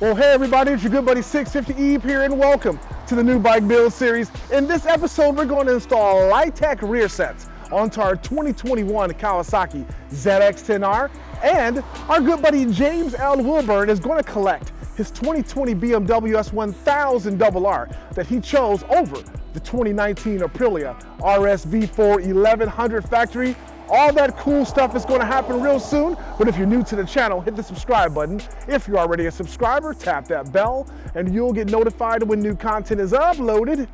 Well, hey everybody, it's your good buddy 650 Eve here, and welcome to the new bike build series. In this episode, we're going to install Lightech rear sets onto our 2021 Kawasaki ZX-10R, and our good buddy James L. Wilburn is going to collect his 2020 BMW S1000RR that he chose over the 2019 Aprilia RSV4 1100 factory. All that cool stuff is going to happen real soon, but if you're new to the channel, hit the subscribe button. If you're already a subscriber, tap that bell and you'll get notified when new content is uploaded.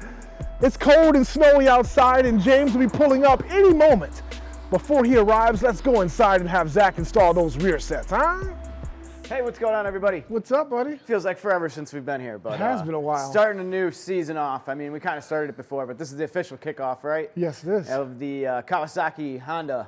It's cold and snowy outside and James will be pulling up any moment. Before he arrives, let's go inside and have Zach install those rear sets, huh? Hey, what's going on, everybody? What's up, buddy? Feels like forever since we've been here, but it has been a while. Starting a new season off. I mean, we kind of started it before, but this is the official kickoff, right? Yes, it is. Of the Kawasaki Honda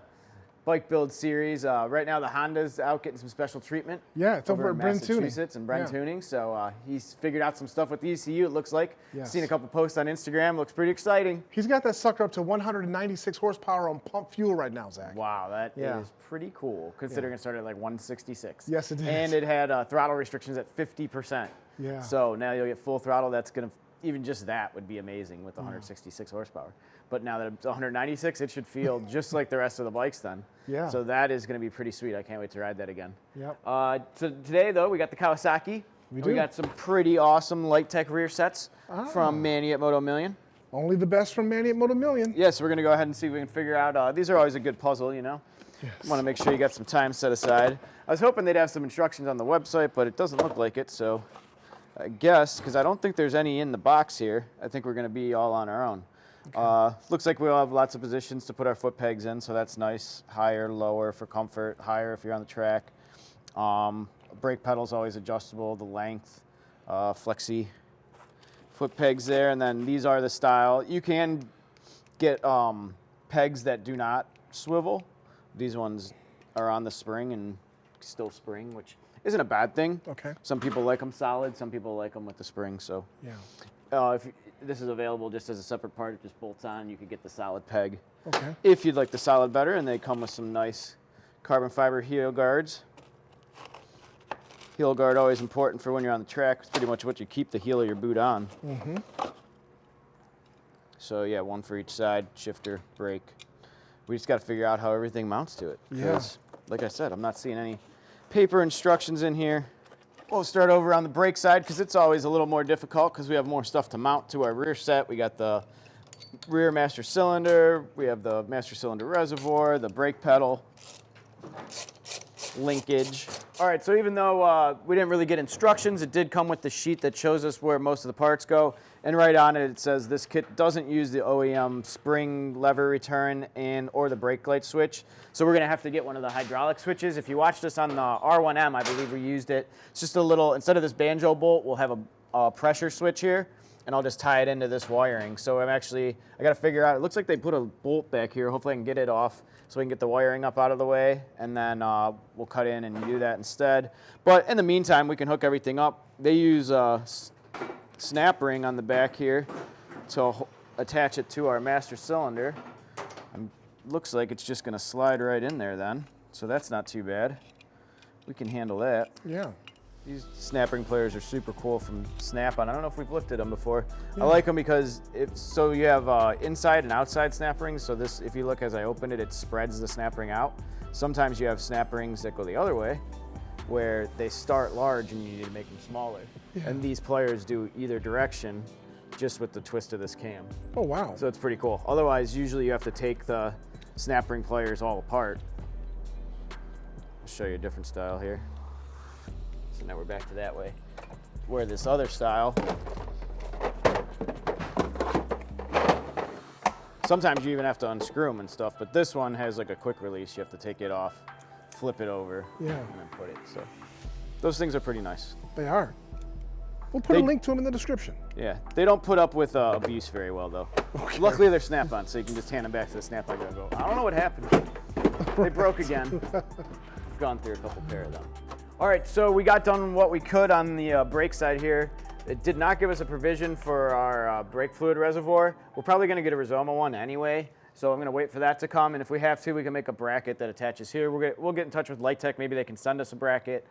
bike build series. Right now, the Honda's out getting some special treatment. Yeah, it's over at Bren Tuning. Massachusetts and Bren Tuning. So he's figured out some stuff with the ECU, it looks like. Yes. Seen a couple posts on Instagram. Looks pretty exciting. He's got that sucker up to 196 horsepower on pump fuel right now, Zach. Wow, that is pretty cool, considering it started at like 166. Yes, it did. And it had throttle restrictions at 50%. Yeah. So now you'll get full throttle. That's going to, even just that would be amazing with 166 horsepower. But now that it's 196, it should feel just like the rest of the bikes then. Yeah. So that is going to be pretty sweet. I can't wait to ride that again. Yep. So today, though, we got the Kawasaki. We got some pretty awesome Lightech rear sets from Manny at Motomillion. Only the best from Manny at Motomillion. Yes, we're going to go ahead and see if we can figure out. These are always a good puzzle, you know. Yes. Want to make sure you got some time set aside. I was hoping they'd have some instructions on the website, but it doesn't look like it. So I guess, because I don't think there's any in the box here, I think we're going to be all on our own. Okay. Looks like we'll have lots of positions to put our foot pegs in, so that's nice. Higher, lower for comfort, higher if you're on the track. Brake pedal's always adjustable, the length, flexi foot pegs there, and then these are the style. You can get pegs that do not swivel. These ones are on the spring and still spring, which isn't a bad thing. Okay. Some people like them solid, some people like them with the spring, so. Yeah. This is available just as a separate part. It just bolts on. You could get the solid peg. Okay. If you'd like the solid better, and they come with some nice carbon fiber heel guards. Heel guard always important for when you're on the track. It's pretty much what you keep the heel of your boot on. Mm-hmm. So yeah, one for each side, shifter, brake. We just got to figure out how everything mounts to it. Yeah. Like I said, I'm not seeing any paper instructions in here. We'll start over on the brake side because it's always a little more difficult because we have more stuff to mount to our rear set. We got the rear master cylinder, we have the master cylinder reservoir, the brake pedal, linkage. All right, so even though we didn't really get instructions, it did come with the sheet that shows us where most of the parts go. And right on it, it says this kit doesn't use the OEM spring lever return or the brake light switch. So we're gonna have to get one of the hydraulic switches. If you watched us on the R1M, I believe we used it. It's just a little, instead of this banjo bolt, we'll have a pressure switch here, and I'll just tie it into this wiring. So I gotta figure out, it looks like they put a bolt back here. Hopefully I can get it off so we can get the wiring up out of the way, and then we'll cut in and do that instead. But in the meantime, we can hook everything up. They use snap ring on the back here to attach it to our master cylinder. Looks like it's just going to slide right in there then, so that's not too bad. We can handle that. Yeah. These snap ring pliers are super cool from Snap-on. I don't know if we've lifted them before. Yeah. I like them because you have inside and outside snap rings. So this, if you look as I open it, it spreads the snap ring out. Sometimes you have snap rings that go the other way, where they start large and you need to make them smaller. Yeah. And these pliers do either direction just with the twist of this cam. Oh, wow. So it's pretty cool. Otherwise, usually you have to take the snap ring pliers all apart. I'll show you a different style here. So now we're back to that way. Where this other style, sometimes you even have to unscrew them and stuff, but this one has like a quick release. You have to take it off, flip it over, and then put it. So those things are pretty nice. They are. We'll put a link to them in the description. Yeah, they don't put up with abuse very well though. Okay. Luckily they're Snap-on, so you can just hand them back to the Snap-on guy and go, I don't know what happened. They broke again. Gone through a couple pair of them. All right, so we got done what we could on the brake side here. It did not give us a provision for our brake fluid reservoir. We're probably gonna get a Rizoma one anyway, so I'm gonna wait for that to come, and if we have to, we can make a bracket that attaches here. We'll get in touch with Lightech, maybe they can send us a bracket.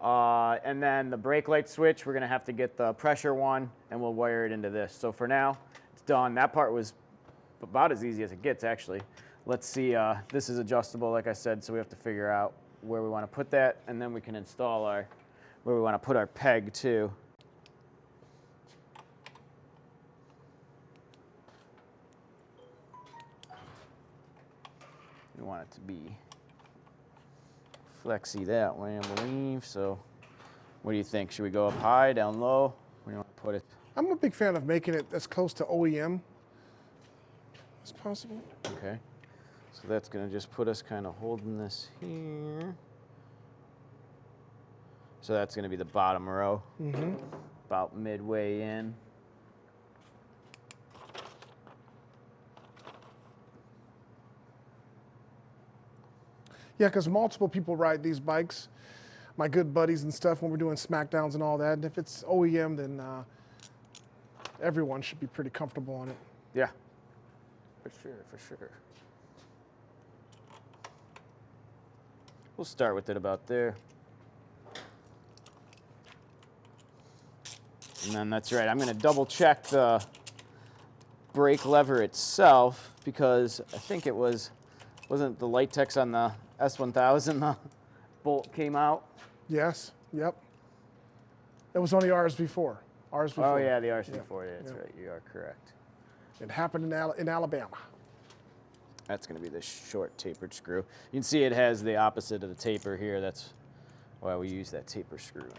And then the brake light switch, we're gonna have to get the pressure one, and we'll wire it into this. So for now, it's done. That part was about as easy as it gets, actually. Let's see, this is adjustable, like I said, so we have to figure out where we wanna put that, and then we can install where we wanna put our peg too. We want it to be flexy that way, I believe. So what do you think? Should we go up high, down low? Where do you want to put it? I'm a big fan of making it as close to OEM as possible. Okay. So that's going to just put us kind of holding this here. So that's going to be the bottom row, about midway in. Yeah, because multiple people ride these bikes, my good buddies and stuff, when we're doing SmackDowns and all that. And if it's OEM, then everyone should be pretty comfortable on it. Yeah, for sure, for sure. We'll start with it about there. And then that's right, I'm going to double check the brake lever itself, because I think it wasn't the Lightech on the S1000, the bolt came out? Yes, yep. It was on the RS-V4. RS-V4. Oh yeah, the RS-V4, yeah, that's right, you are correct. It happened in Alabama. That's going to be the short tapered screw. You can see it has the opposite of the taper here. That's why we use that taper screw in it.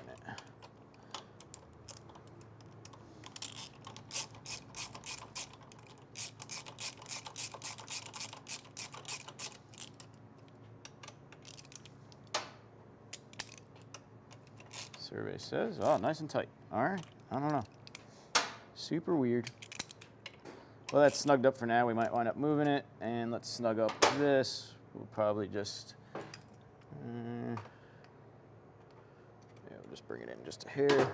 Survey says, oh, nice and tight. All right, I don't know. Super weird. Well, that's snugged up for now. We might wind up moving it, and let's snug up this. We'll probably just, yeah, we'll just bring it in just a hair.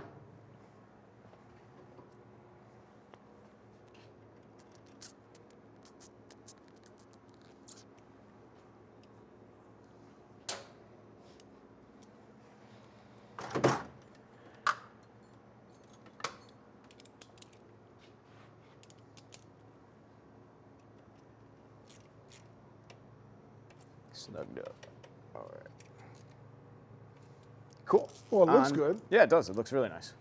Snugged up. All right. Cool. Well, it looks good. Yeah, it does. It looks really nice.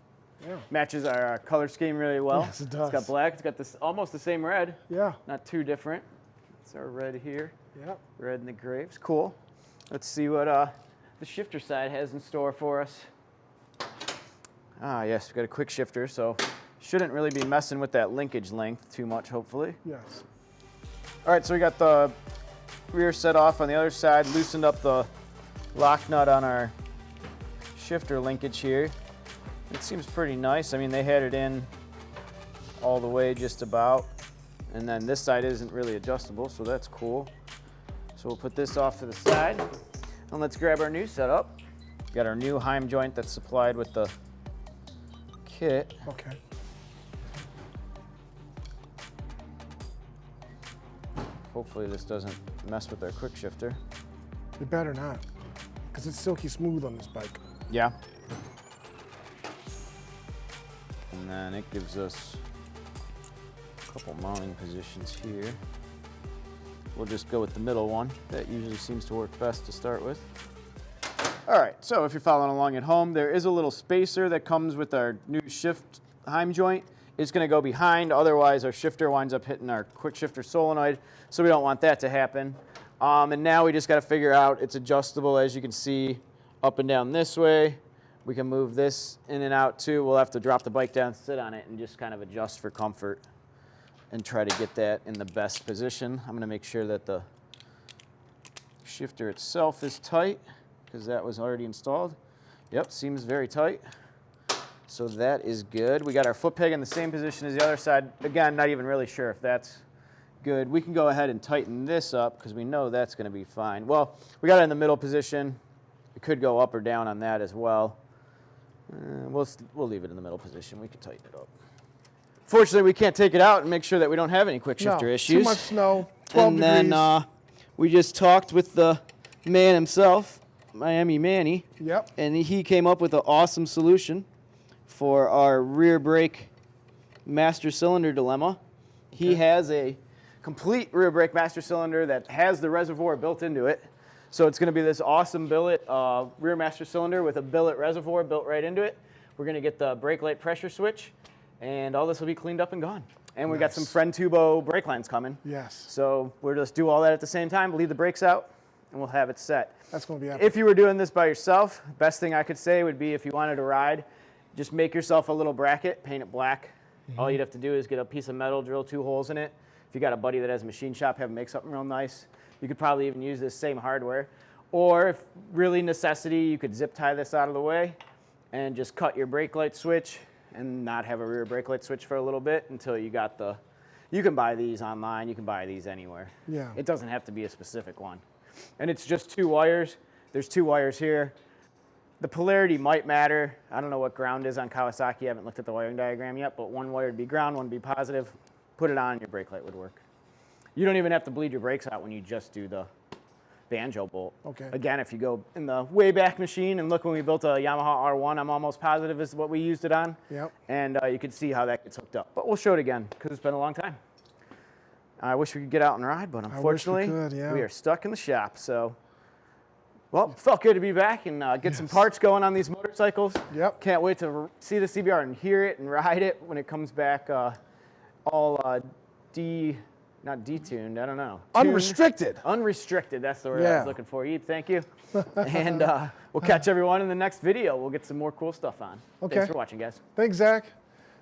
Yeah. Matches our color scheme really well. Yes, it does. It's got black. It's got this almost the same red. Yeah. Not too different. It's our red here. Yep. Red and the grapes. Cool. Let's see what the shifter side has in store for us. Ah, yes, we've got a quick shifter, so shouldn't really be messing with that linkage length too much, hopefully. Yes. All right, so we got the rear set off on the other side, loosened up the lock nut on our shifter linkage here. It seems pretty nice. I mean, they had it in all the way just about. And then this side isn't really adjustable, so that's cool. So we'll put this off to the side. And let's grab our new setup. Got our new Heim joint that's supplied with the kit. Okay. Hopefully this doesn't mess with our quick shifter. You better not, because it's silky smooth on this bike. Yeah. And then it gives us a couple mounting positions here. We'll just go with the middle one. That usually seems to work best to start with. All right, so if you're following along at home, there is a little spacer that comes with our new shift Heim joint. It's going to go behind, otherwise our shifter winds up hitting our quick shifter solenoid, so we don't want that to happen. And now we just got to figure out it's adjustable, as you can see, up and down this way. We can move this in and out too. We'll have to drop the bike down, sit on it, and just kind of adjust for comfort and try to get that in the best position. I'm going to make sure that the shifter itself is tight, because that was already installed. Yep, seems very tight. So that is good. We got our foot peg in the same position as the other side. Again, not even really sure if that's good. We can go ahead and tighten this up because we know that's going to be fine. Well, we got it in the middle position. We could go up or down on that as well. We'll leave it in the middle position. We can tighten it up. Fortunately, we can't take it out and make sure that we don't have any quick shifter issues. Too much snow, 12 and degrees. then we just talked with the man himself, Miami Manny. Yep. And he came up with an awesome solution for our rear brake master cylinder dilemma. He has a complete rear brake master cylinder that has the reservoir built into it. So it's going to be this awesome billet rear master cylinder with a billet reservoir built right into it. We're going to get the brake light pressure switch, and all this will be cleaned up and gone. And we got some Friend Tubo brake lines coming. Yes. So we'll just do all that at the same time, leave the brakes out, and we'll have it set. That's going to be epic. If you were doing this by yourself, best thing I could say would be if you wanted to ride, just make yourself a little bracket, paint it black. All you'd have to do is get a piece of metal, drill 2 holes in it. If you got a buddy that has a machine shop, have him make something real nice. You could probably even use this same hardware. Or if really necessity, you could zip tie this out of the way and just cut your brake light switch and not have a rear brake light switch for a little bit until you got the, you can buy these online, you can buy these anywhere. Yeah. It doesn't have to be a specific one. And it's just 2 wires. There's 2 wires here. The polarity might matter. I don't know what ground is on Kawasaki. I haven't looked at the wiring diagram yet, but one wire would be ground, one would be positive. Put it on and your brake light would work. You don't even have to bleed your brakes out when you just do the banjo bolt. Okay. Again, if you go in the way back machine and look when we built a Yamaha R1, I'm almost positive is what we used it on. Yep. And you can see how that gets hooked up. But we'll show it again because it's been a long time. I wish we could get out and ride, but unfortunately, we are stuck in the shop. So, well, felt good to be back and get some parts going on these motorcycles. Yep. Can't wait to see the CBR and hear it and ride it when it comes back all not detuned, I don't know. Unrestricted. Unrestricted, that's the word I was looking for. Eve, thank you. And we'll catch everyone in the next video. We'll get some more cool stuff on. Okay. Thanks for watching, guys. Thanks, Zach.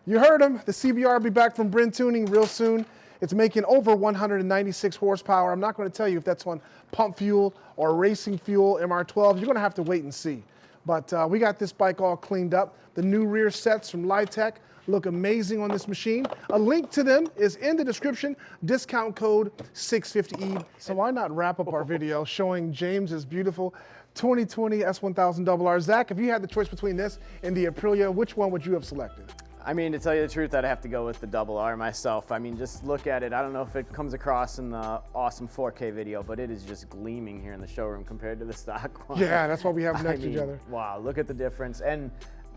You heard him. The CBR will be back from BLING Tuning real soon. It's making over 196 horsepower. I'm not going to tell you if that's on pump fuel or racing fuel, MR12. You're going to have to wait and see. But we got this bike all cleaned up. The new rear sets from Lightech look amazing on this machine. A link to them is in the description. Discount code 650E. So why not wrap up our video showing James's beautiful 2020 S1000RR. Zach, if you had the choice between this and the Aprilia, which one would you have selected? I mean, to tell you the truth, I'd have to go with the RR myself. I mean, just look at it. I don't know if it comes across in the awesome 4K video, but it is just gleaming here in the showroom compared to the stock one. Yeah, that's why we have them next to each other. Wow, look at the difference. And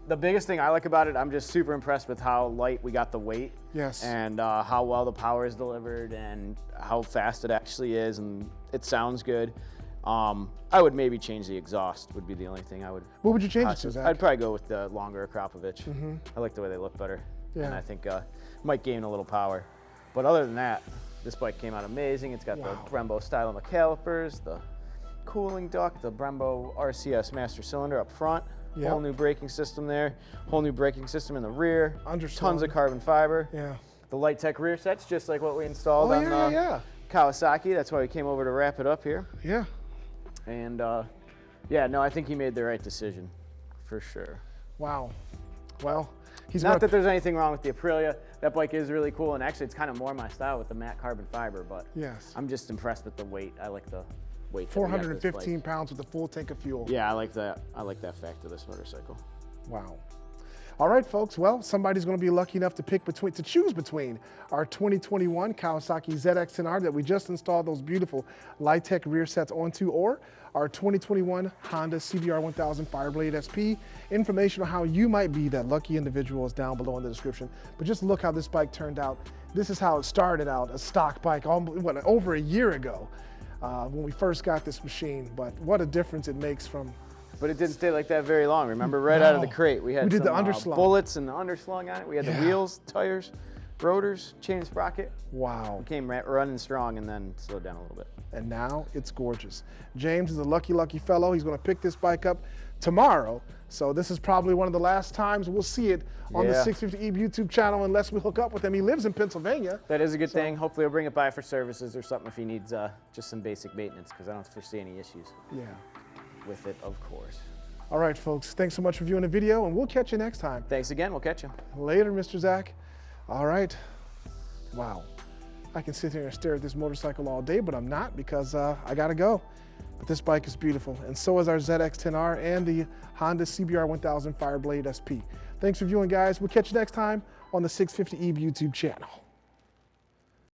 the biggest thing I like about it, I'm just super impressed with how light we got the weight. Yes. And how well the power is delivered and how fast it actually is, and it sounds good. I would maybe change the exhaust would be the only thing I would. What would you change it to, Zach? I'd probably go with the longer Akrapovic. I like the way they look better. Yeah. And I think might gain a little power. But other than that, this bike came out amazing. It's got the Brembo style calipers, the cooling duct, the Brembo RCS master cylinder up front. Yep. Whole new braking system there. Whole new braking system in the rear. Underslung. Tons of carbon fiber. Yeah. The Lightech rear sets, just like what we installed on the Kawasaki. That's why we came over to wrap it up here. Yeah. And yeah, no, I think he made the right decision, for sure. Wow. Well, he's not that there's anything wrong with the Aprilia. That bike is really cool, and actually it's kind of more my style with the matte carbon fiber, but I'm just impressed with the weight. I like the weight. 415 pounds with a full tank of fuel. Yeah, I like that. I like that fact of this motorcycle. Wow. All right, folks. Well, somebody's going to be lucky enough to choose between our 2021 Kawasaki ZX-10R that we just installed those beautiful Lightech rear sets onto, or our 2021 Honda CBR 1000 Fireblade SP. Information on how you might be that lucky individual is down below in the description. But just look how this bike turned out. This is how it started out, a stock bike, over a year ago when we first got this machine. But what a difference it makes from. But it didn't stay like that very long. Remember, right out of the crate, we had some bullets and the underslung on it. We had the wheels, tires, rotors, chain and sprocket. Wow. It came running strong and then slowed down a little bit. And now it's gorgeous. James is a lucky fellow. He's going to pick this bike up tomorrow. So this is probably one of the last times we'll see it on the 650E YouTube channel unless we hook up with him. He lives in Pennsylvania. That is a good thing. Hopefully he'll bring it by for services or something if he needs just some basic maintenance, because I don't foresee any issues. Yeah. With it, of course. All right, folks. Thanks so much for viewing the video, and we'll catch you next time. Thanks again. We'll catch you. Later, Mr. Zach. All right. Wow. I can sit here and stare at this motorcycle all day, but I'm not because I got to go. But this bike is beautiful, and so is our ZX-10R and the Honda CBR 1000 Fireblade SP. Thanks for viewing, guys. We'll catch you next time on the 650E YouTube channel.